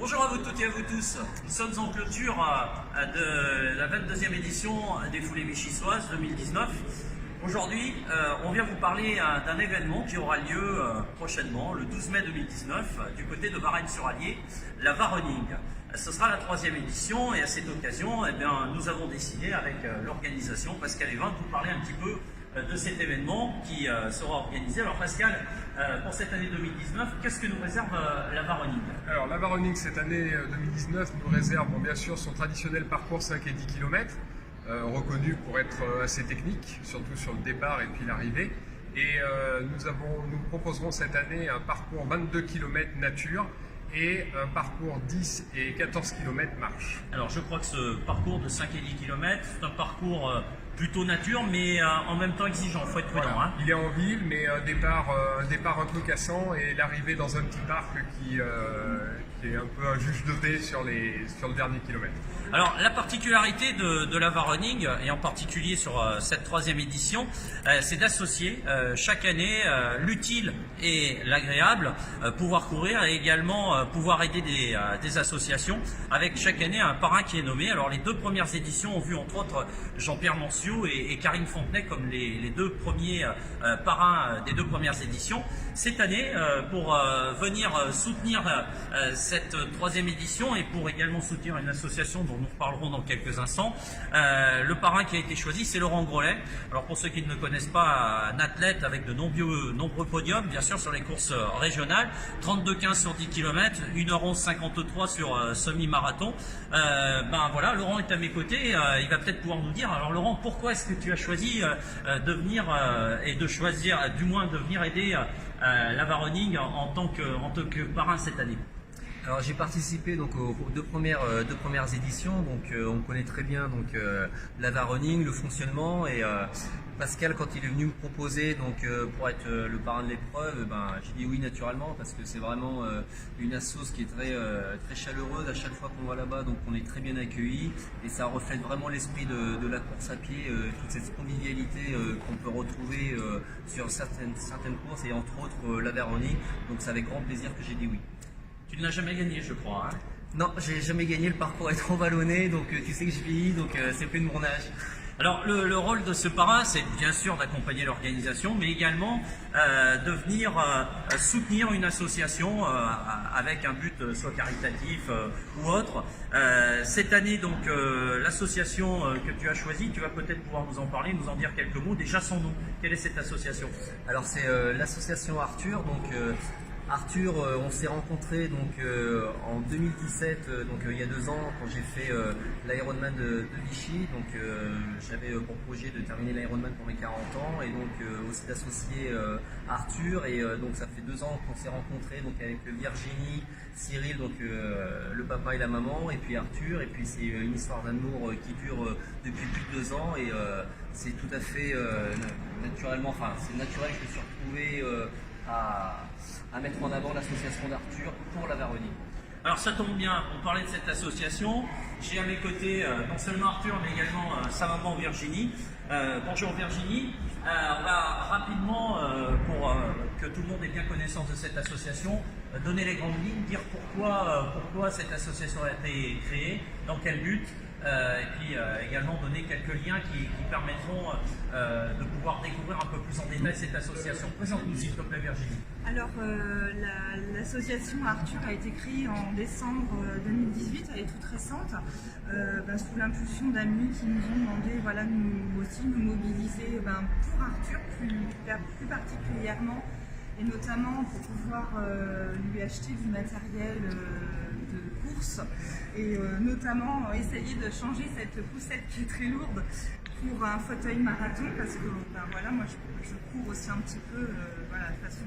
Bonjour à vous toutes et à vous tous. Nous sommes en clôture de la 22e édition des Foulées Vichysoises 2019. Aujourd'hui, on vient vous parler d'un événement qui aura lieu prochainement, le 12 mai 2019, du côté de Varennes-sur-Allier, la Varoning. Ce sera la 3e édition et à cette occasion, nous avons décidé avec l'organisation, Pascal Evin, de vous parler un petit peu de cet événement qui sera organisé. Alors Pascal, pour cette année 2019, qu'est-ce que nous réserve la Varoning? Alors la Varoning cette année 2019 nous réserve bien sûr son traditionnel parcours 5 et 10 km, reconnu pour être assez technique, surtout sur le départ et puis l'arrivée. Et nous proposerons cette année un parcours 22 km nature et un parcours 10 et 14 km marche. Alors je crois que ce parcours de 5 et 10 km, c'est un parcours plutôt nature, mais en même temps exigeant, il faut être prudent. Voilà. Il est en ville, mais un départ un peu cassant et l'arrivée dans un petit parc qui est un peu un juge de paix sur le dernier kilomètre. Alors la particularité de la Varoning, et en particulier sur cette 3e édition, c'est d'associer chaque année l'utile et l'agréable, pouvoir courir et également pouvoir aider des associations, avec chaque année un parrain qui est nommé. Alors les 2 premières éditions ont vu entre autres Jean-Pierre Manciot et Karine Fontenay comme les 2 premiers parrains des 2 premières éditions. Cette année, pour venir soutenir cette 3e édition et pour également soutenir une association dont nous reparlerons dans quelques instants, le parrain qui a été choisi, c'est Laurent Grolet. Alors pour ceux qui ne le connaissent pas, un athlète avec de nombreux podiums, bien sûr sur les courses régionales, 32,15 sur 10 km, 1h11,53 sur semi-marathon. Voilà, Laurent est à mes côtés, il va peut-être pouvoir nous dire. Alors Laurent, pourquoi est-ce que tu as choisi de venir et de choisir, du moins de venir aider la Varoning en tant que parrain cette année? Alors j'ai participé donc aux deux premières éditions, donc on connaît très bien donc la Varoning, le fonctionnement, et Pascal, quand il est venu me proposer donc pour être le parrain de l'épreuve, j'ai dit oui naturellement, parce que c'est vraiment une assoce qui est très chaleureuse à chaque fois qu'on va là-bas, donc on est très bien accueillis et ça reflète vraiment l'esprit de la course à pied, toute cette convivialité qu'on peut retrouver sur certaines courses, et entre autres la Varoning. Donc c'est avec grand plaisir que j'ai dit oui. Tu ne l'as jamais gagné, je crois. Hein? Non, j'ai jamais gagné, le parcours est trop vallonné, donc tu sais que je vieillis, donc c'est plus de mon âge. Alors le rôle de ce parrain, c'est bien sûr d'accompagner l'organisation, mais également de venir soutenir une association avec un but soit caritatif ou autre. Cette année, donc l'association que tu as choisie, tu vas peut-être pouvoir nous en parler, nous en dire quelques mots. Déjà son nom, quelle est cette association? Alors c'est l'association Arthur, donc Arthur, on s'est rencontrés donc en 2017, donc il y a 2 ans, quand j'ai fait l'Ironman de Vichy. Donc j'avais pour projet de terminer l'Ironman pour mes 40 ans, et donc aussi d'associer Arthur, et donc ça fait 2 ans qu'on s'est rencontrés, donc avec Virginie, Cyril, donc le papa et la maman, et puis Arthur, et puis c'est une histoire d'amour qui dure depuis plus de 2 ans, et c'est tout à fait naturellement, enfin c'est naturel que je me suis retrouvé à mettre en avant l'association d'Arthur pour la Varoning. Alors ça tombe bien, on parlait de cette association. J'ai à mes côtés non seulement Arthur, mais également sa maman Virginie. Bonjour Virginie. On va rapidement, pour que tout le monde ait bien connaissance de cette association, donner les grandes lignes, dire pourquoi cette association a été créée, dans quel but, et puis également donner quelques liens qui permettront de pouvoir découvrir un peu plus en détail cette association. Présente-nous s'il te plaît Virginie. Alors l'association Arthur a été créée en décembre 2018, elle est toute récente, sous l'impulsion d'amis qui nous ont demandé nous aussi nous mobiliser pour Arthur plus particulièrement, et notamment pour pouvoir lui acheter du matériel de course, et notamment essayer de changer cette poussette qui est très lourde pour un fauteuil marathon, parce que moi je cours aussi un petit peu de façon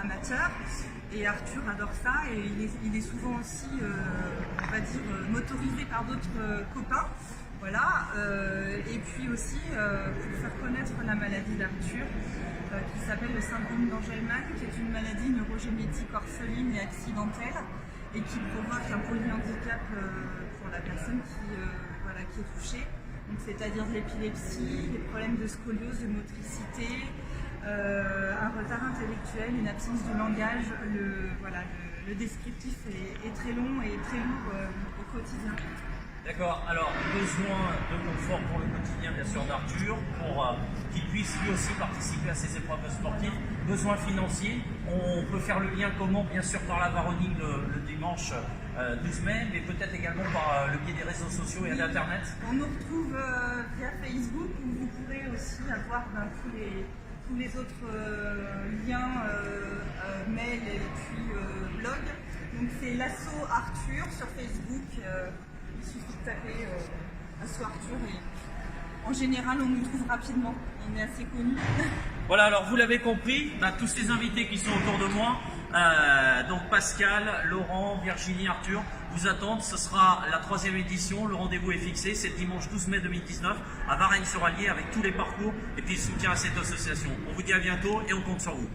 amateur, et Arthur adore ça, et il est souvent aussi motorisé par d'autres copains. Voilà, et puis aussi pour faire connaître la maladie d'Arthur qui s'appelle le syndrome d'Angelman, qui est une maladie neurogénétique orpheline et accidentelle, et qui provoque un polyhandicap pour la personne qui est touchée, c'est-à-dire de l'épilepsie, des problèmes de scoliose, de motricité, un retard intellectuel, une absence de langage, le descriptif est très long et très lourd au quotidien. D'accord, alors besoin de confort pour le quotidien bien sûr d'Arthur, pour qu'il puisse lui aussi participer à ces épreuves sportives. Besoin financier, on peut faire le lien comment? Bien sûr par la Varoning le dimanche 12 mai, mais peut-être également par le biais des réseaux sociaux et d'internet. On nous retrouve via Facebook où vous pourrez aussi avoir tous les autres liens, mail et puis blog. Donc c'est l'asso Arthur sur Facebook. Il suffit de taper l'asso Arthur et en général on nous trouve rapidement. On est assez connus. Voilà, alors vous l'avez compris, tous ces invités qui sont autour de moi, donc Pascal, Laurent, Virginie, Arthur, vous attendent. Ce sera la 3e édition, le rendez-vous est fixé, c'est le dimanche 12 mai 2019 à Varennes-sur-Allier avec tous les parcours et puis le soutien à cette association. On vous dit à bientôt et on compte sur vous.